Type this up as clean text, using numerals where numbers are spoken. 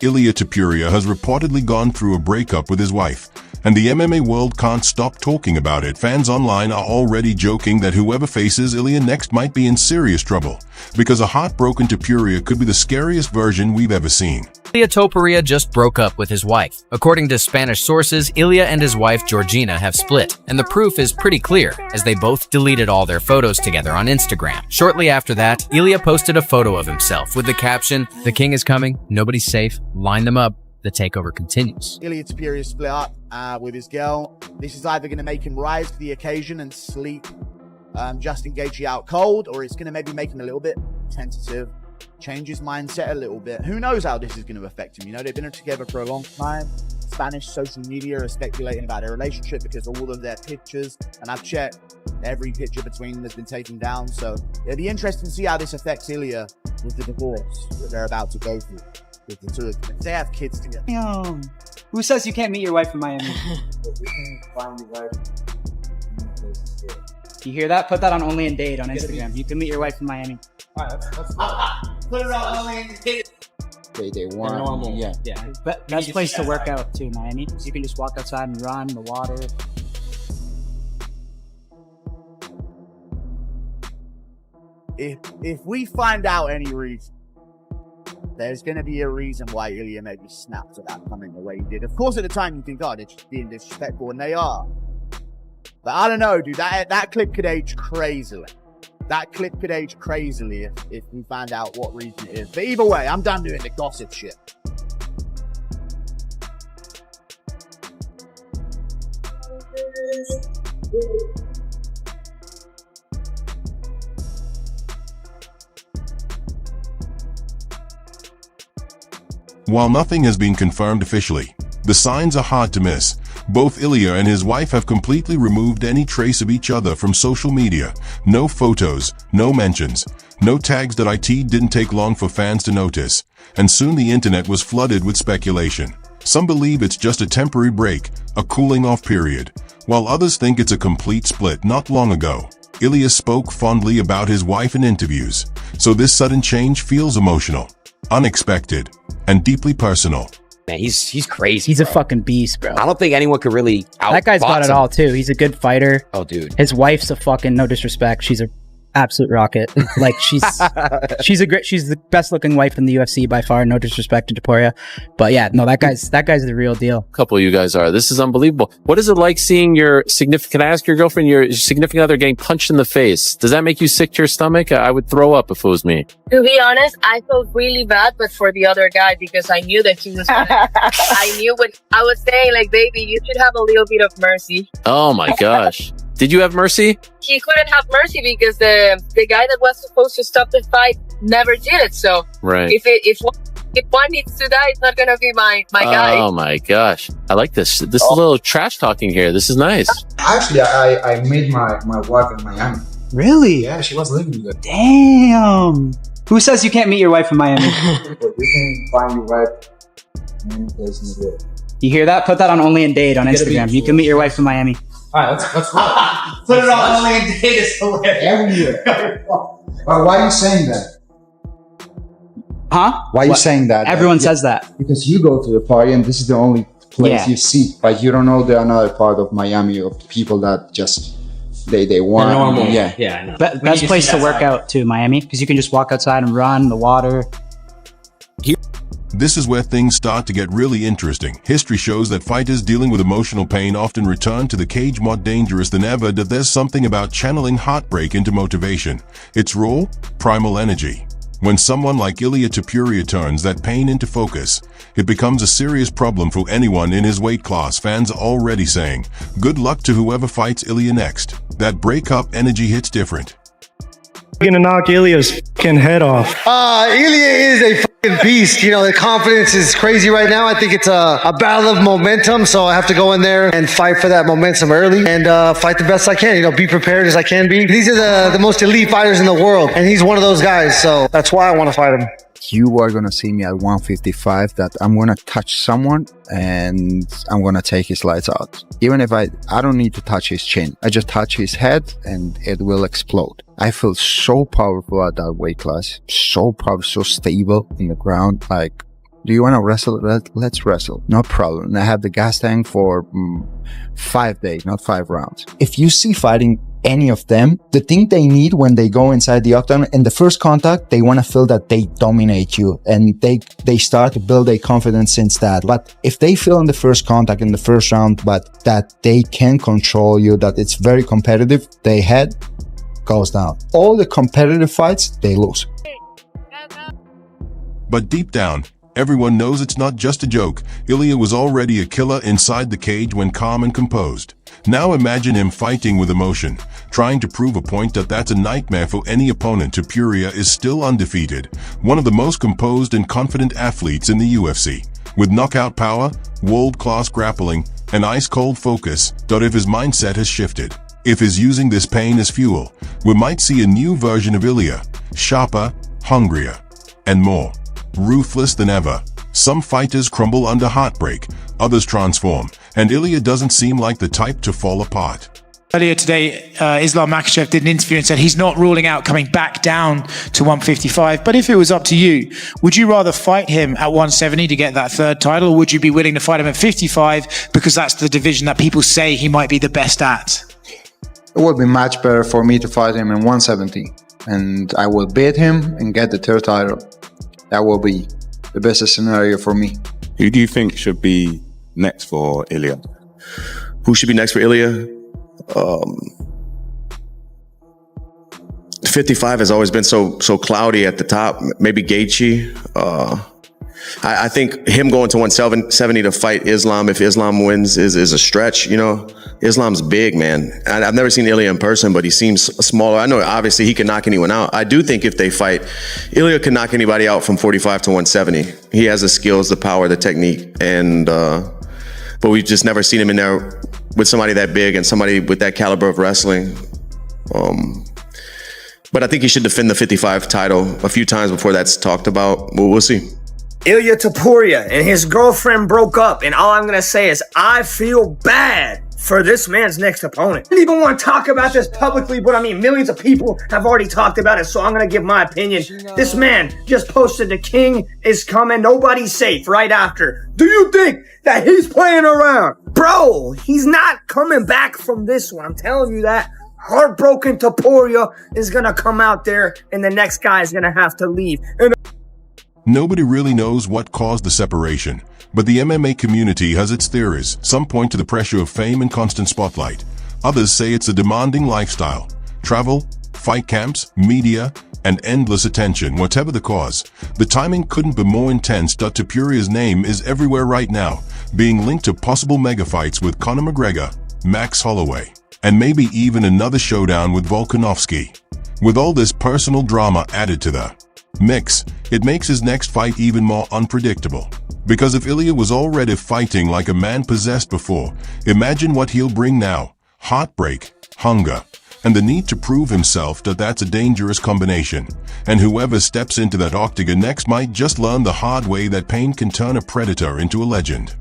Ilia Topuria has reportedly gone through a breakup with his wife, and the MMA world can't stop talking about it. Fans online are already joking that whoever faces Ilia next might be in serious trouble, because a heartbroken Topuria could be the scariest version we've ever seen. Ilia Topuria just broke up with his wife. According to Spanish sources, Ilia and his wife Georgina have split, and the proof is pretty clear, as they both deleted all their photos together on Instagram. Shortly after that, Ilia posted a photo of himself with the caption, "The king is coming, nobody's safe, line them up, the takeover continues." Ilia Topuria split up with his girl. This is either going to make him rise to the occasion and sleep just in case you out cold, or it's going to maybe make him a little bit tentative, change his mindset a little bit. Who knows how this is going to affect him? You know, they've been together for a long time. Spanish social media are speculating about their relationship because all of their pictures, and I've checked, every picture between them has been taken down. So it'll be interesting to see how this affects Ilia with the divorce that they're about to go through. With the two of them. They have kids together. Damn. Who says you can't meet your wife in Miami? You hear that? Put that on Only in Date on Instagram. You can meet your wife in Miami. Alright, let's put it on Only in Date. They want, yeah. But best place to work out too, Miami. You can just walk outside and run in the water. If we find out any reason, there's going to be a reason why Ilia maybe snapped at that comment the way he did. Of course, at the time you think, oh, they're just being disrespectful, and they are. But I don't know, dude. That clip could age crazily. That clip could age crazily if we find out what reason it is. But either way, I'm done doing the gossip shit. While nothing has been confirmed officially, the signs are hard to miss. Both Ilia and his wife have completely removed any trace of each other from social media. No photos, no mentions, no tags. That it didn't take long for fans to notice, and soon the internet was flooded with speculation. Some believe it's just a temporary break, a cooling off period, while others think it's a complete split. Not long ago, Ilia spoke fondly about his wife in interviews, so this sudden change feels emotional, unexpected, and deeply personal. Man, he's crazy. He's bro. a fucking beast, bro. I don't think anyone could really outbox That guy's got it him. all too. He's a good fighter. Oh, dude. His wife's a fucking, no disrespect, she's a absolute rocket. Like she's the best looking wife in the UFC by far. No disrespect to Topuria, but yeah, no, that guy's the real deal. Couple of you guys are. This is unbelievable. What is it like seeing your significant? Can I ask your girlfriend, your significant other, getting punched in the face? Does that make you sick to your stomach? I would throw up if it was me. To be honest, I felt really bad, but for the other guy, because I knew that he was gonna, I knew what I was saying, like, baby, you should have a little bit of mercy. Oh my gosh. Did you have mercy? He couldn't have mercy because the guy that was supposed to stop the fight never did. So Right. if one needs to die, it's not gonna be my guy. Oh my gosh. I like this. This is a little trash talking here. This is nice. Actually, I met my wife in Miami. Really? Yeah, she was living there. Damn. Who says you can't meet your wife in Miami? But you can find your wife in place in the world. You hear that? Put that on Only in Date on Instagram. You can meet your wife in Miami. Alright, let's go. Put it on Only in Date is hilarious. Every year. But why are you saying that? Huh? Why are you saying that? Everyone says that. Because you go to the party and this is the only place Yeah. you see. Like you don't know the another part of Miami of the people that just they want. They're normal. Yeah. Yeah, I know. Best place to work out too, Miami, because you can just walk outside and run in the water. This is where things start to get really interesting. History shows that fighters dealing with emotional pain often return to the cage more dangerous than ever. That there's something about channeling heartbreak into motivation. It's raw, primal energy. When someone like Ilia Topuria turns that pain into focus, it becomes a serious problem for anyone in his weight class. Fans are already saying, good luck to whoever fights Ilia next. That breakup energy hits different. Gonna knock Ilia's fucking head off. Ilia is a fucking beast. You know, the confidence is crazy right now. I think it's a battle of momentum. So I have to go in there and fight for that momentum early and fight the best I can. You know, be prepared as I can be. These are the most elite fighters in the world, and he's one of those guys. So that's why I want to fight him. You are gonna see me at 155 that I'm gonna touch someone and I'm gonna take his lights out. Even if I don't need to touch his chin. I just touch his head and it will explode. I feel so powerful at that weight class. So powerful, so stable in the ground. Like Do you want to wrestle? Let's wrestle. No problem. And I have the gas tank for 5 days, not 5 rounds. If you see fighting any of them, the thing they need when they go inside the octagon, in the first contact, they want to feel that they dominate you, and they start to build a confidence since that. But if they feel in the first contact, in the first round, but that they can control you, that it's very competitive, their head goes down. All the competitive fights, they lose. But deep down, everyone knows it's not just a joke. Ilia was already a killer inside the cage when calm and composed. Now imagine him fighting with emotion, trying to prove a point that's a nightmare for any opponent. Topuria is still undefeated, one of the most composed and confident athletes in the UFC. With knockout power, world-class grappling, and ice-cold focus, if his mindset has shifted, if he's using this pain as fuel, we might see a new version of Ilia, sharper, hungrier, and more ruthless than ever. Some fighters crumble under heartbreak, others transform, and Ilia doesn't seem like the type to fall apart. Earlier today, Islam Makhachev did an interview and said he's not ruling out coming back down to 155. But if it was up to you, would you rather fight him at 170 to get that third title, or would you be willing to fight him at 55 because that's the division that people say he might be the best at? It would be much better for me to fight him in 170, and I will beat him and get the third title. That will be the best scenario for me. Who do you think should be next for Ilia? Who should be next for Ilia? 55 has always been so cloudy at the top. Maybe Gaethje. I think him going to 170 to fight Islam, if Islam wins, is a stretch. You know, Islam's big, man. I've never seen Ilia in person, but he seems smaller. I know obviously he can knock anyone out. I do think if they fight, Ilia can knock anybody out from 45 to 170. He has the skills, the power, the technique, and but we've just never seen him in there with somebody that big and somebody with that caliber of wrestling. But I think he should defend the 55 title a few times before that's talked about. We'll see. Ilia Topuria and his girlfriend broke up, and all I'm going to say is I feel bad for this man's next opponent. I don't even want to talk about this publicly, but I mean, millions of people have already talked about it, so I'm going to give my opinion. This man just posted the king is coming, nobody's safe right after. Do you think that he's playing around? Bro, he's not coming back from this one. I'm telling you that. Heartbroken Topuria is going to come out there, and the next guy is going to have to leave. And nobody really knows what caused the separation, but the MMA community has its theories. Some point to the pressure of fame and constant spotlight. Others say it's a demanding lifestyle. Travel, fight camps, media, and endless attention. Whatever the cause, the timing couldn't be more intense. Topuria's name is everywhere right now, being linked to possible mega fights with Conor McGregor, Max Holloway, and maybe even another showdown with Volkanovski. With all this personal drama added to the mix, it makes his next fight even more unpredictable. Because if Ilia was already fighting like a man possessed before, imagine what he'll bring now. Heartbreak, hunger, and the need to prove himself. That's a dangerous combination. And whoever steps into that octagon next might just learn the hard way that pain can turn a predator into a legend.